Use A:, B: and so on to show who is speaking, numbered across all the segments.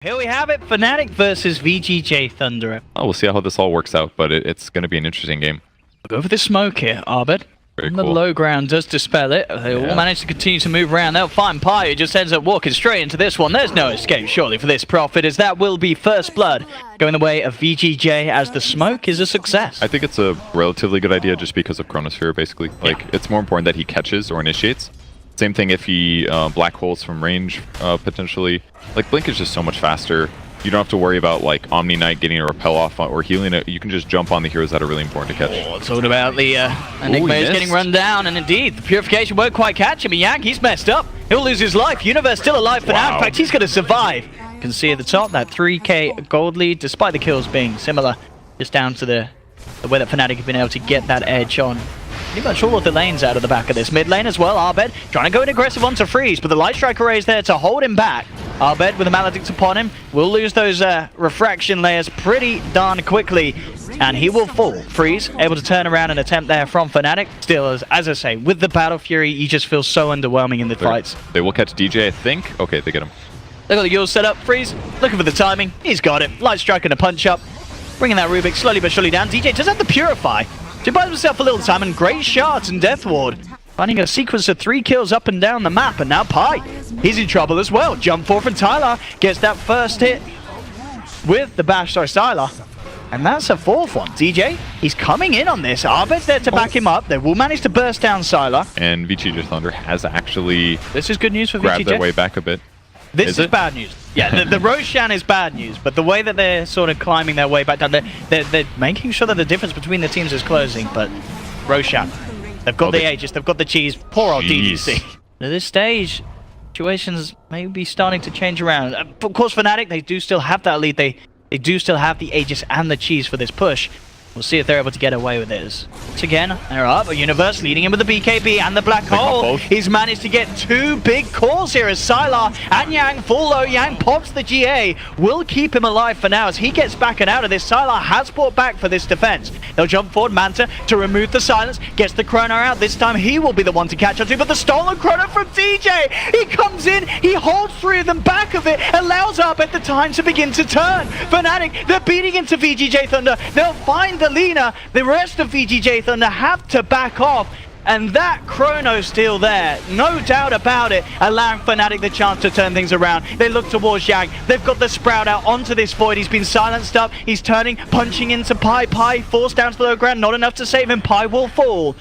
A: Here we have it, FNATIC versus VGJ Thunder.
B: Oh, we'll see how this all works out, but it's going to be an interesting game.
A: We'll go for the smoke here, Arbed.
B: Very
A: The
B: cool.
A: low ground does dispel it. They all manage to continue to move around. They'll find Pi, who just ends up walking straight into this one. There's no escape, surely, for this Prophet, as that will be first blood going the way of VGJ, as the smoke is a success.
B: I think it's a relatively good idea just because of Chronosphere, basically. Like, it's more important that he catches or initiates. Same thing if he black holes from range, potentially. Like, Blink is just so much faster. You don't have to worry about, like, Omni Knight getting a repel off or healing it. You can just jump on the heroes that are really important to catch.
A: Oh, it's all about the Enigma is getting run down, and indeed, the Purification won't quite catch him. Yang, he's messed up. He'll lose his life. Universe still alive for now. In fact, he's going to survive. You can see at the top that 3k gold lead, despite the kills being similar, just down to the way that FNATIC have been able to get that edge on pretty much all of the lanes out of the back of this. Mid lane as well, Arbed trying to go in aggressive onto Freeze, but the Light Strike Array is there to hold him back. Arbed with the Maledict upon him will lose those refraction layers pretty darn quickly, and he will fall. Freeze able to turn around and attempt there from FNATIC. Still, as I say, with the Battle Fury, you just feel so underwhelming in the fights.
B: They will catch DJ, I think. Okay, they get him.
A: Look at the Yule set up. Freeze looking for the timing. He's got it. Light Strike and a punch up. Bringing that Rubik slowly but surely down. DJ does have the Purify. He buys himself a little time, and great shots and Death Ward. Finding a sequence of 3 kills up and down the map, and now Pi, he's in trouble as well. Jump forward from Tyler, gets that first hit with the bash, Sylar. And that's a fourth one. DJ, he's coming in on this. Arbed's there to back him up. They will manage to burst down Sylar.
B: And VGJ Thunder has actually
A: This is good news for
B: grabbed
A: VGJ.
B: their way back a bit.
A: This is bad news. Yeah, the Roshan is bad news, but the way that they're sort of climbing their way back down, they're making sure that the difference between the teams is closing, but Roshan, they've got the Aegis, they've got the cheese, poor old DDC. At this stage, situations may be starting to change around. Of course, FNATIC, they do still have that lead, they do still have the Aegis and the cheese for this push. We'll see if they're able to get away with this. Once again, they're up. A Universe leading him with the BKB and the Black Hole. He's managed to get 2 big calls here as Sylar and Yang full low. Yang pops the GA. Will keep him alive for now as he gets back and out of this. Sylar has brought back for this defense. They'll jump forward. Manta to remove the silence. Gets the Chrono out. This time he will be the one to catch up to. But the stolen Chrono from DJ. He comes in. He holds 3 of them back of it. Allows up at the time to begin to turn. FNATIC, they're beating into VGJ Thunder. They'll find the Lina. The rest of VGJ Thunder have to back off, and that Chrono's still there, no doubt about it, allowing FNATIC the chance to turn things around. They look towards Yang. They've got the Sprout out onto this Void. He's been silenced up. He's turning, punching into Pi. Pi forced down to the low ground. Not enough to save him. Pi will fall.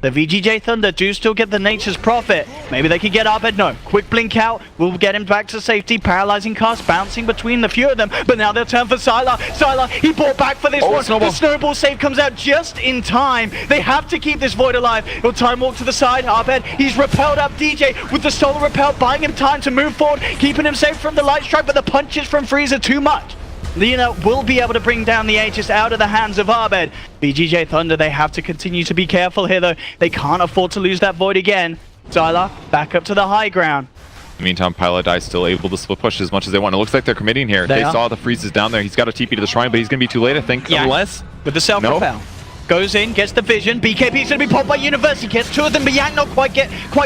A: The VGJ Thunder do still get the Nature's Prophet. Maybe they could get Arbed. No. Quick blink out. Will get him back to safety. Paralyzing cast bouncing between the few of them. But now they'll turn for Sylar. Sylar, he bought back for this one. The snowball save comes out just in time. They have to keep this Void alive. He'll time walk to the side. Arbed, he's repelled up DJ with the stolen repel, buying him time to move forward, keeping him safe from the Light Strike, but the punches from Freeze are too much. Lina will be able to bring down the Aegis out of the hands of Arbed. VGJ Thunder, they have to continue to be careful here though. They can't afford to lose that Void again. Sylar, back up to the high ground.
B: In the meantime, Pilot still able to split push as much as they want. It looks like they're committing here. They saw the freezes down there. He's got a TP to the shrine, but he's going to be too late, I think.
A: Yeah.
B: Unless...
A: With the self-repel. Goes in, gets the vision. BKB's going to be popped by Universe. He gets 2 of them, but Yang not quite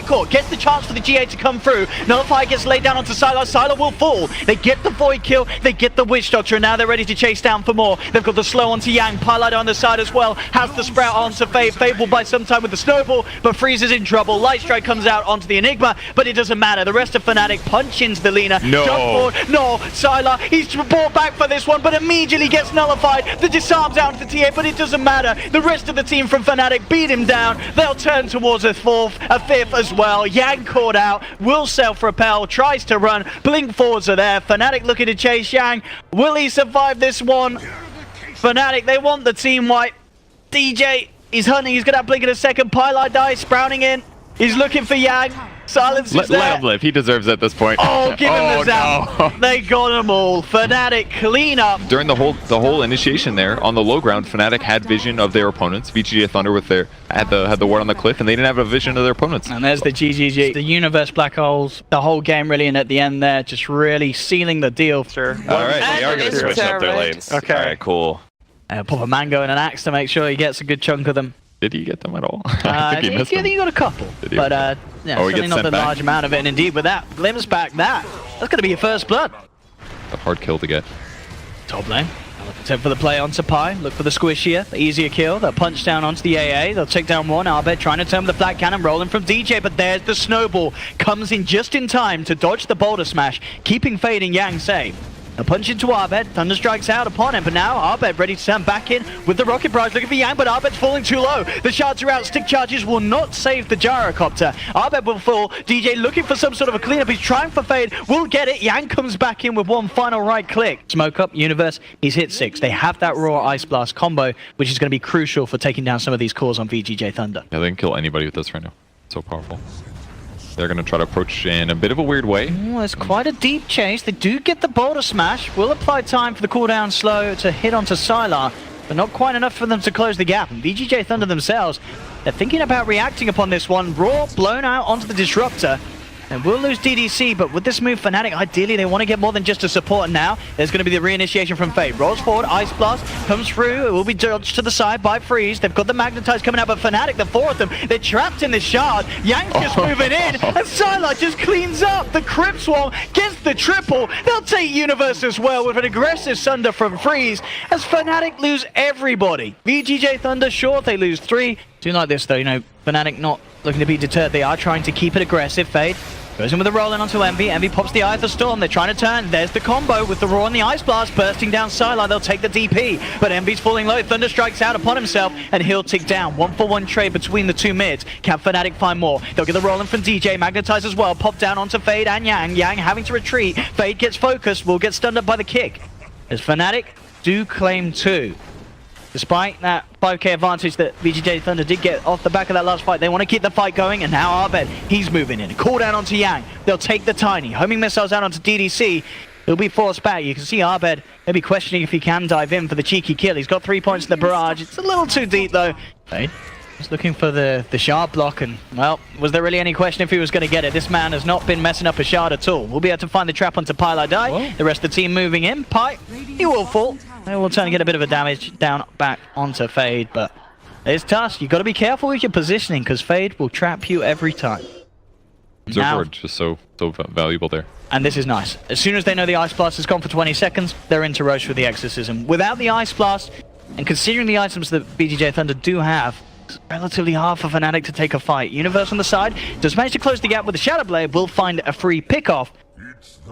A: caught. Gets the chance for the GA to come through. Nullify gets laid down onto Sylar. Sylar will fall. They get the Void kill. They get the Witch Doctor, and now they're ready to chase down for more. They've got the slow onto Yang. Pilot on the side as well. Has the Sprout onto Fave. Fave will buy some time with the Snowball, but Freeze is in trouble. Light Strike comes out onto the Enigma, but it doesn't matter. The rest of FNATIC punch into the Lina.
B: No.
A: Jump forward. No. Sylar, he's brought back for this one, but immediately gets nullified. The disarms out to the TA, but it doesn't matter. The rest of the team from FNATIC beat him down. They'll turn towards a 5th as well. Yang caught out, will self-repel, tries to run. Blink forwards are there. FNATIC looking to chase Yang. Will he survive this one? FNATIC, they want the team wipe. DJ, he's hunting. He's going to blink in a second. Pilot dies, sprouting in. He's looking for Yang. Silence is there.
B: Let him live. He deserves it at this point.
A: Oh, give him the zap. No. They got them all. FNATIC clean up.
B: During the whole initiation there on the low ground, FNATIC had vision of their opponents. VGJ Thunder with had the ward on the cliff, and they didn't have a vision of their opponents.
A: And there's the GGG. The Universe Black Holes. The whole game really in at the end there, just really sealing the deal. Sure.
C: All right, they are going to switch up their lanes. Okay. All right, cool.
A: Pop a mango and an axe to make sure he gets a good chunk of them.
B: Did he get them at all?
A: I think he got a couple, but yeah, certainly not the large amount of it. And indeed, with that, Glimm's back. That's going to be your first blood.
B: a hard kill to get.
A: Top lane. Attempt for the play onto Pi. Look for the squishier. The easier kill. They'll punch down onto the AA. They'll take down one. Arbed trying to turn the flat cannon. Rolling from DJ. But there's the snowball. Comes in just in time to dodge the boulder smash. Keeping Fade and Yang safe. A punch into Arbed. Thunder strikes out upon him. But now Arbed ready to turn back in with the rocket barrage. Looking for Yang. But Arbed's falling too low. The shards are out. Stick charges will not save the gyrocopter. Arbed will fall. DJ looking for some sort of a cleanup. He's trying for Fade. Will get it. Yang comes back in with one final right click. Smoke up. Universe. He's hit 6. They have that raw Ice Blast combo, which is going to be crucial for taking down some of these cores on VGJ Thunder.
B: Yeah, they can kill anybody with this right now. So powerful. They're going to try to approach in a bit of a weird way.
A: Oh, it's quite a deep chase. They do get the boulder smash. Will apply time for the cooldown slow to hit onto Sylar, but not quite enough for them to close the gap. And VGJ Thunder themselves, they're thinking about reacting upon this one. Raw blown out onto the Disruptor. And we'll lose DDC, but with this move, FNATIC, ideally they want to get more than just a support. And now there's going to be the reinitiation from Fade. Rolls forward, Ice Blast comes through. It will be dodged to the side by Freeze. They've got the Magnetize coming out, but FNATIC, the 4 of them, they're trapped in the shard. Yang's just moving in, and Sylar just cleans up. The Crypt Swarm gets the triple. They'll take Universe as well with an aggressive Sunder from Freeze, as FNATIC lose everybody. VGJ Thunder, sure, they lose 3. Do like this though, you know, FNATIC not looking to be deterred. They are trying to keep it aggressive. Fade goes in with a roll-in onto Envy. Envy pops the Eye of the Storm. They're trying to turn. There's the combo with the Raw and the Ice Blast bursting down Sylar. They'll take the DP, but Envy's falling low. Thunder strikes out upon himself, and he'll tick down. 1-for-1 trade between the two mids. Can FNATIC find more? They'll get the roll-in from DJ. Magnetize as well. Pop down onto Fade and Yang. Yang having to retreat. Fade gets focused. Will get stunned up by the kick. As FNATIC do claim 2. Despite that 5k advantage that VGJ Thunder did get off the back of that last fight, they want to keep the fight going, and now Arbed, he's moving in. Cooldown onto Yang. They'll take the Tiny. Homing missiles out onto DDC. He'll be forced back. You can see Arbed maybe questioning if he can dive in for the cheeky kill. He's got 3 points in the barrage. It's a little too deep, though. Fade just looking for the shard block, and, well, was there really any question if he was going to get it? This man has not been messing up a shard at all. We'll be able to find the trap onto Pi Die.
B: Whoa.
A: The rest of the team moving in. Pi, he will fall. They will try and get a bit of a damage down back onto Fade, but it's tough. You've got to be careful with your positioning, because Fade will trap you every time.
B: Observer just so valuable there.
A: And this is nice. As soon as they know the Ice Blast has gone for 20 seconds, they're into Roche with the Exorcism. Without the Ice Blast, and considering the items that VGJ Thunder do have, it's relatively hard for FNATIC to take a fight. Universe on the side does manage to close the gap with the Shadow Blade. Will find a free pick-off.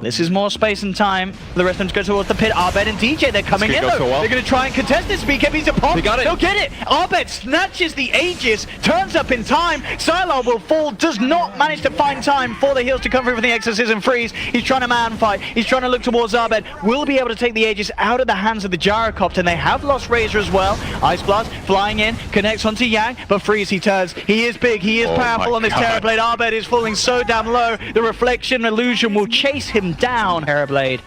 A: This is more space and time for the rest of them to go towards the pit. Arbed and DJ, they're coming in though.
B: So well.
A: They're going to try and contest this. BKB's a pop.
B: They got it.
A: They'll get it. Arbed snatches the Aegis, turns up in time. Sylar will fall, does not manage to find time for the heals to come through with the Exorcism Freeze. He's trying to man fight. He's trying to look towards Arbed. Will be able to take the Aegis out of the hands of the Gyrocopter, and they have lost Razor as well. Ice Blast flying in, connects onto Yang, but Freeze he turns. He is big, he is powerful on this Terrorblade. Arbed is falling so damn low. The Reflection Illusion will chase him down. Terrorblade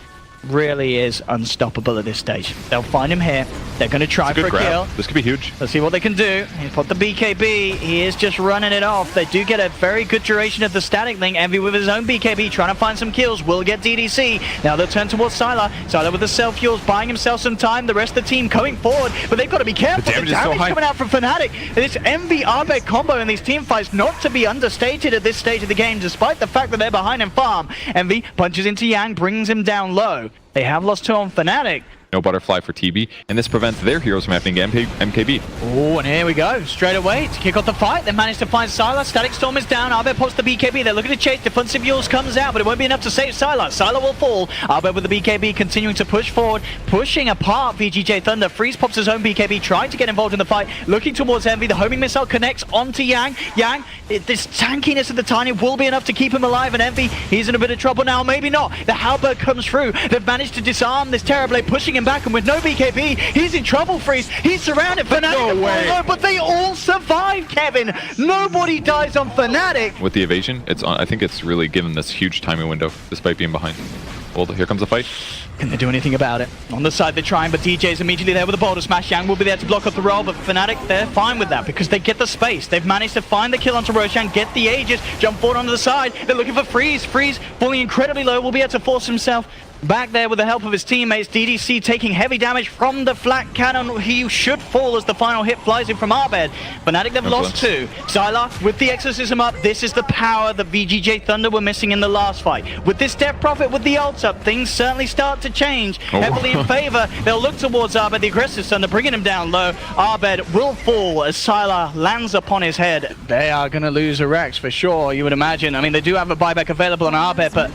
A: really is unstoppable at this stage. They'll find him here. They're going to try for a kill.
B: This could be huge.
A: Let's see what they can do. He put the BKB. He is just running it off. They do get a very good duration of the static link. Envy with his own BKB trying to find some kills. Will get DDC. Now they'll turn towards Sylar. Sylar with the self-fuels, buying himself some time. The rest of the team coming forward, but they've got to be careful. The damage coming out from FNATIC. This Envy Arbed combo in these team fights not to be understated at this stage of the game, despite the fact that they're behind in farm. Envy punches into Yang, brings him down low. They have lost 2 on FNATIC.
B: No butterfly for TB, and this prevents their heroes from having MKB.
A: Oh, and here we go. Straight away to kick off the fight. They managed to find Sylar. Static Storm is down. Arbed pops the BKB. They're looking to chase. Defensive Yules comes out, but it won't be enough to save Sylar. Sylar will fall. Arbed with the BKB continuing to push forward, pushing apart VGJ Thunder. Freeze pops his own BKB, trying to get involved in the fight. Looking towards Envy. The homing missile connects onto Yang. Yang, this tankiness of the Tiny will be enough to keep him alive, and Envy, he's in a bit of trouble now. Maybe not. The Halberd comes through. They've managed to disarm this Terrorblade, pushing him back, and with no BKB, he's in trouble. Freeze, he's surrounded. FNATIC,
B: no way.
A: But they all survive, Kevin. Nobody dies on FNATIC.
B: With the evasion, I think it's really given this huge timing window, despite being behind. Well, here comes the fight.
A: Can they do anything about it? On the side, they're trying, but DJ's immediately there with the boulder smash. Yang will be there to block up the roll, but FNATIC, they're fine with that because they get the space. They've managed to find the kill onto Roshan, get the Aegis, jump forward onto the side. They're looking for Freeze. Freeze, falling incredibly low, will be able to force himself Back there with the help of his teammates, DDC taking heavy damage from the flat cannon. He should fall as the final hit flies in from Arbed. FNATIC, they've lost 2. Sylar with the Exorcism up. This is the power that VGJ Thunder were missing in the last fight. With this Death Prophet with the ult up, things certainly start to change. Heavily in favor. They'll look towards Arbed, the aggressive Thunder, bringing him down low. Arbed will fall as Sylar lands upon his head. They are going to lose a Rex for sure, you would imagine. I mean, they do have a buyback available on Arbed, but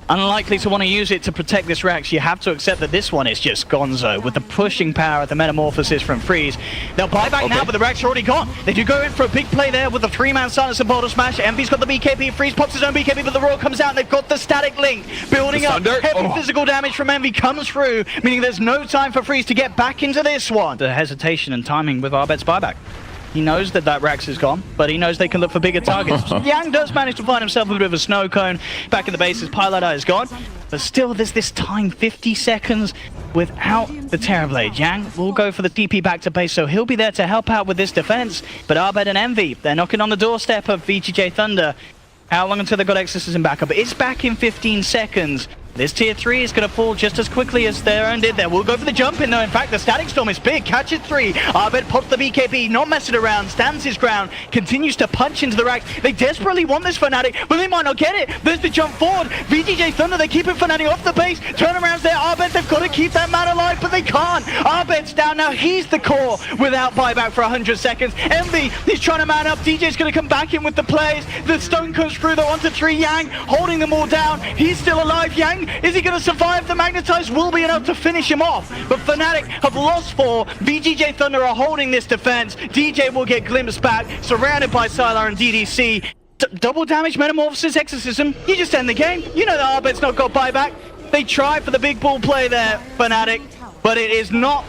A: unlikely to want to use it to protect this Rex. You have to accept that this one is just gonzo with the pushing power of the Metamorphosis from Freeze. They'll buy back now, but the Rex are already gone. They do go in for a big play there with the 3-man silence and Boulder Smash. Envy's got the BKB. Freeze pops his own BKB, but the Royal comes out and they've got the static link. Building up. Heavy physical damage from Envy comes through, meaning there's no time for Freeze to get back into this one. The hesitation and timing with Arbed's buyback. He knows that Rex is gone, but he knows they can look for bigger targets. Yang does manage to find himself a bit of a snow cone back in the base as Pilot Eye is gone. But still, there's this time, 50 seconds without the Terrorblade. Yang will go for the TP back to base, so he'll be there to help out with this defense. But Arbed and Envy, they're knocking on the doorstep of VGJ Thunder. How long until they've got Exorcism back up? It's back in 15 seconds. This tier 3 is going to fall just as quickly as their own did there. We'll go for the jump in though. In fact, the Static Storm is big. Catch it 3. Arbed pops the BKB, not messing around, stands his ground, continues to punch into the racks. They desperately want this FNATIC, but they might not get it. There's the jump forward. VGJ Thunder, they keep it FNATIC off the base. Turnarounds there. Arbed, they've got to keep that man alive, but they can't. Arbed's down now. He's the core without buyback for 100 seconds. Envy, he's trying to man up. DJ's going to come back in with the plays. The stone comes through though onto 3. Yang holding them all down. He's still alive. Yang, is he going to survive? The Magnetize will be enough to finish him off, but FNATIC have lost 4. VGJ Thunder are holding this defense. DJ will get glimpsed back, surrounded by Sylar and DDC. Double damage, Metamorphosis, Exorcism. You just end the game. You know that Arbed's not got buyback. They try for the big ball play there, FNATIC, but it is not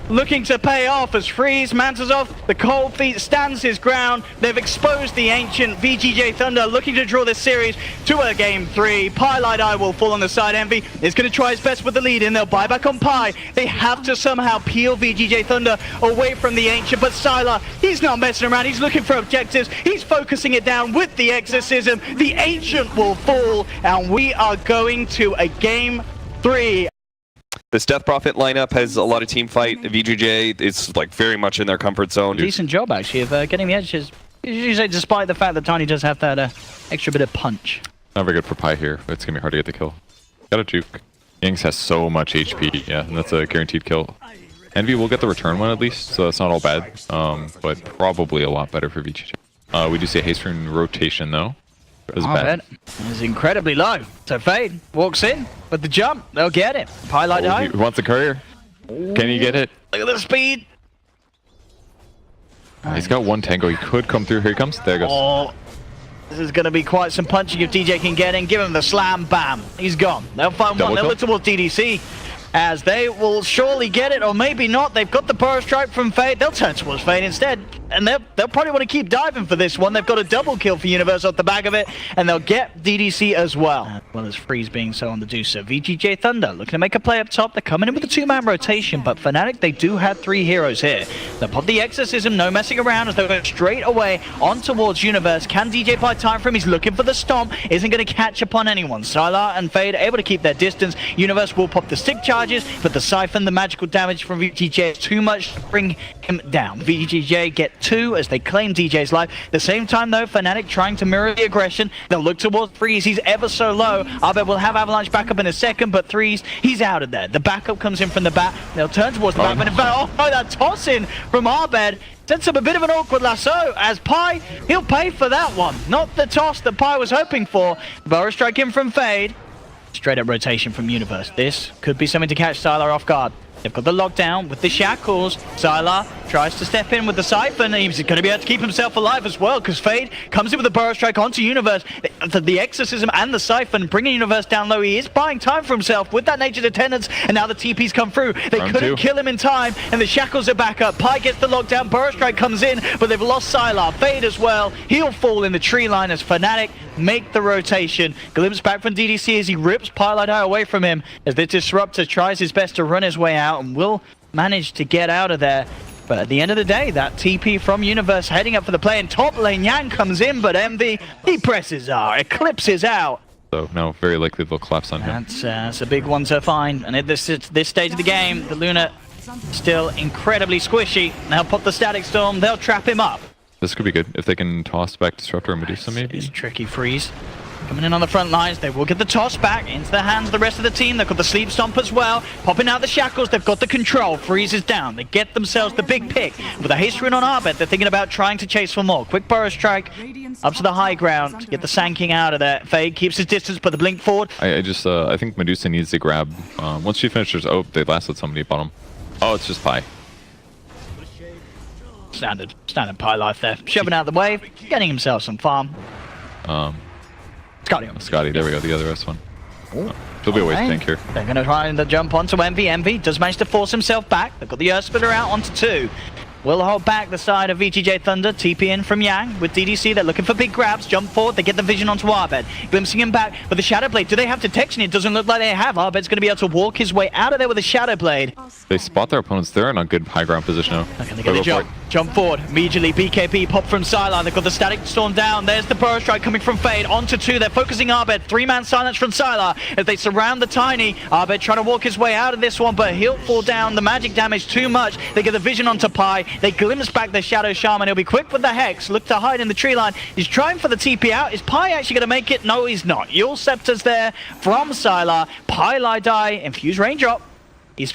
A: looking to pay off as Freeze mantles off. The Cold Feet stands his ground. They've exposed the ancient VGJ Thunder, looking to draw this series to a game 3. Pilot Eye will fall on the side. Envy is going to try his best with the lead in. They'll buy back on Pi. They have to somehow peel VGJ Thunder away from the ancient, but Sylar, he's not messing around. He's looking for objectives. He's focusing it down with the Exorcism. The ancient will fall, and we are going to a game 3.
C: This Death Prophet lineup has a lot of team fight. VGJ is like very much in their comfort zone.
A: Decent job actually of getting the edges. Usually, despite the fact that Tiny does have that extra bit of punch.
B: Not very good for Pi here. It's gonna be hard to get the kill. Got a juke. Yanks has so much HP. Yeah, and that's a guaranteed kill. Envy will get the return one at least, so that's not all bad. But probably a lot better for VGJ. We do see a haste rune rotation though.
A: Arbed is incredibly low. So Fade walks in with the jump. They'll get it. Pilot Eye.
B: He wants a courier. Can he get it?
A: Look at the speed.
B: He's got one tango. He could come through. Here he comes. There he goes.
A: Oh, this is going to be quite some punching if DJ can get in. Give him the slam. Bam. He's gone. They'll find one. They'll look towards DDC. As they will surely get it, or maybe not. They've got the burst strike from Fade. They'll turn towards Fade instead. And they'll probably want to keep diving for this one. They've got a double kill for Universe off the back of it. And they'll get DDC as well. As well as Freeze being so on the do so. VGJ Thunder looking to make a play up top. They're coming in with a 2-man rotation. But FNATIC, they do have 3 heroes here. They'll pop the Exorcism, no messing around, as they go straight away on towards Universe. Can DJ buy time for him? He's looking for the stomp. Isn't going to catch upon anyone. Sylar and Fade able to keep their distance. Universe will pop the stick charges, but the Siphon, the magical damage from VGJ is too much to bring him down. VGJ get 2 as they claim DJ's life. At the same time though, FNATIC trying to mirror the aggression. They'll look towards Freeze. He's ever so low. Arbed will have Avalanche back up in a second, but Freeze, he's out of there. The backup comes in from the back. They'll turn towards the back, but in fact, oh no, that toss in from Arbed sets up a bit of an awkward lasso as Pi, he'll pay for that one. Not the toss that Pi was hoping for. Boa strike in from Fade. Straight up rotation from Universe. This could be something to catch Sylar off guard. They've got the lockdown with the shackles. Sylar tries to step in with the Siphon. He's going to be able to keep himself alive as well, because Fade comes in with a burrow strike onto Universe. The Exorcism and the Siphon bringing Universe down low. He is buying time for himself with that Nature's Attendance, and now the TP's come through. They couldn't kill him in time, and the shackles are back up. Pi gets the lockdown. Burrow strike comes in, but they've lost Sylar. Fade as well. He'll fall in the tree line as FNATIC make the rotation. Glimpse back from DDC as he rips Pilot Eye away from him, as the Disruptor tries his best to run his way out and will manage to get out of there. But at the end of the day, that TP from Universe heading up for the play in top lane. Yang comes in, but Envy, he presses R, eclipses out.
B: So no, very likely they'll collapse on him.
A: That's a big one to find. And at this stage of the game, the Luna still incredibly squishy. They'll pop the Static Storm, they'll trap him up.
B: This could be good if they can toss back Disruptor and Medusa maybe.
A: It's tricky. Freeze coming in on the front lines. They will get the toss back into the hands of the rest of the team. They've got the Sleep Stomp as well. Popping out the shackles. They've got the control. Freeze is down. They get themselves the big pick. With a haste rune on Arbet, they're thinking about trying to chase for more. Quick Burrow Strike up to the high ground to get the Sanking out of there. Fade keeps his distance, but the blink forward.
B: I think Medusa needs to grab, once she finishes, oh, they lasted somebody bottom. Oh, it's just Pi.
A: Standard Pi life there. Shoving out the way, getting himself some farm.
B: Scotty, there we go, the other S one. There'll be a way to tank here.
A: They're going to try and jump onto Envy. Envy does manage to force himself back. They've got the Earth Splitter out onto 2. Will hold back the side of VGJ Thunder. TP in from Yang with DDC. They're looking for big grabs. Jump forward. They get the vision onto Arbet. Glimpsing him back with the Shadow Blade. Do they have detection? It doesn't look like they have. Arbet's going to be able to walk his way out of there with a Shadow Blade.
B: They spot their opponents. They're in a good high ground position now.
A: Okay, they get the jump. Jump forward. Immediately, BKB pop from Sylar. They've got the Static Storm down. There's the Burrow Strike coming from Fade. Onto 2. They're focusing Arbet. 3-man silence from Sylar as they surround the Tiny. Arbet trying to walk his way out of this one, but he'll fall down. The magic damage too much. They get the vision onto Pi. They glimpse back the Shadow Shaman. He'll be quick with the Hex. Look to hide in the tree line. He's trying for the TP out. Is Pi actually going to make it? No, he's not. Yule Scepter's there from Sylar. Pi Lai Die. Infuse Raindrop. He's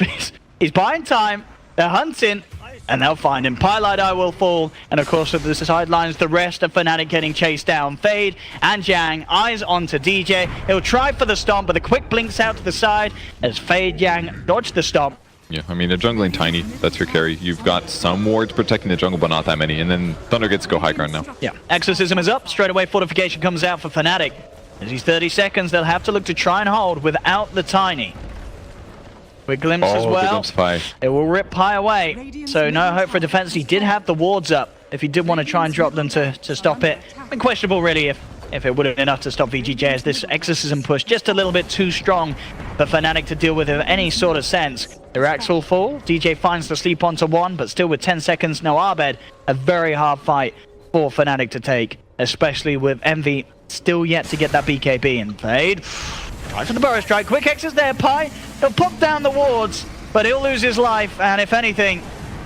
A: buying time. They're hunting. And they'll find him. Pi Lai Die will fall. And of course, with the sidelines, the rest of FNATIC getting chased down. Fade and Yang. Eyes onto DJ. He'll try for the stomp, but the quick blinks out to the side as Fade Yang dodge the stomp.
B: Yeah, I mean, they're jungling Tiny. That's your carry. You've got some wards protecting the jungle, but not that many. And then Thunder gets to go high ground now.
A: Yeah, Exorcism is up. Straight away, Fortification comes out for FNATIC. As he's 30 seconds, they'll have to look to try and hold without the Tiny. Quick glimpse as well. It will rip Pi away. So no hope for defense. He did have the wards up if he did want to try and drop them to stop it. Been questionable really if it would have been enough to stop VGJ, as this Exorcism push just a little bit too strong for FNATIC to deal with in any sort of sense. The racks will fall. DJ finds the sleep onto 1, but still with 10 seconds, no Arbed. A very hard fight for FNATIC to take, especially with Envy still yet to get that BKB in. Fade. Tries for the Burrow Strike. Quick X is there. Pi. He'll pop down the wards, but he'll lose his life. And if anything,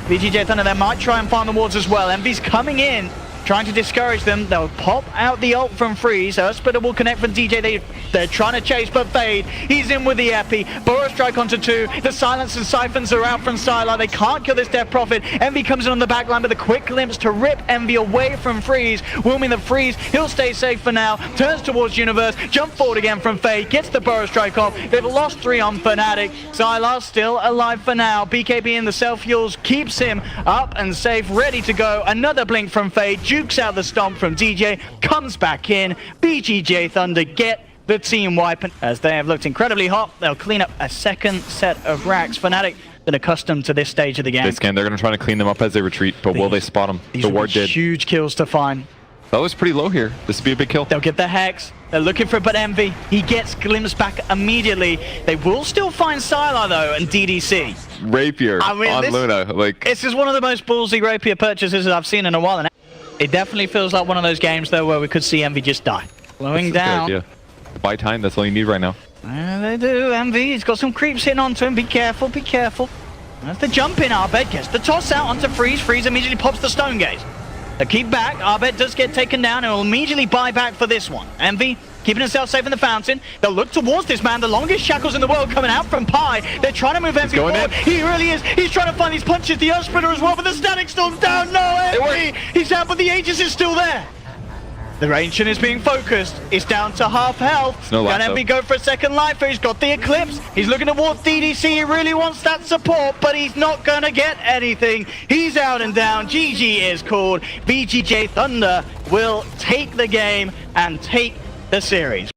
A: VGJ Thunder there might try and farm the wards as well. Envy's coming in, trying to discourage them. They'll pop out the ult from Freeze. Earth Splitter will connect from DJ. They're trying to chase, but Fade. He's in with the Epi. Burrow Strike onto 2. The Silence and Siphons are out from Sylar. They can't kill this Death Prophet. Envy comes in on the back line with a quick glimpse to rip Envy away from Freeze. Wilming the Freeze. He'll stay safe for now. Turns towards Universe. Jump forward again from Fade. Gets the Burrow Strike off. They've lost 3 on FNATIC. Sylar still alive for now. BKB in the self-heals keeps him up and safe, ready to go. Another blink from Fade. Jukes out the stomp from DJ. Comes back in. VGJ Thunder get the team wipe. As they have looked incredibly hot, they'll clean up a second set of racks. FNATIC been accustomed to this stage of the game.
B: They scan. They're going to try to clean them up as they retreat, but will they spot them? The ward did.
A: Huge kills to find.
B: That was pretty low here. This would be a big kill.
A: They'll get the Hex. They're looking for it, but Envy. He gets glimpsed back immediately. They will still find Sylar though and DDC.
B: Rapier on Luna.
A: This is one of the most ballsy Rapier purchases I've seen in a while. And it definitely feels like one of those games though where we could see Envy just die. Slowing down.
B: Yeah. Buy time, that's all you need right now.
A: They do. Envy, he's got some creeps hitting onto him. Be careful, be careful. That's the jump in. Arbet gets the toss out onto Freeze. Freeze immediately pops the Stone Gaze. They keep back. Arbet does get taken down and will immediately buy back for this one. Envy keeping himself safe in the fountain. They'll look towards this man. The longest shackles in the world coming out from Pi. They're trying to move Envy forward. He really is. He's trying to find these punches. The Earth Splitter as well, but the Static Storm's down. No, Envy. He's down, but the Aegis is still there. The Ancient is being focused. It's down to half health. Can Envy go for a second life? He's got the Eclipse. He's looking towards DDC. He really wants that support, but he's not going to get anything. He's out and down. GG is called. VGJ Thunder will take the game and take the series.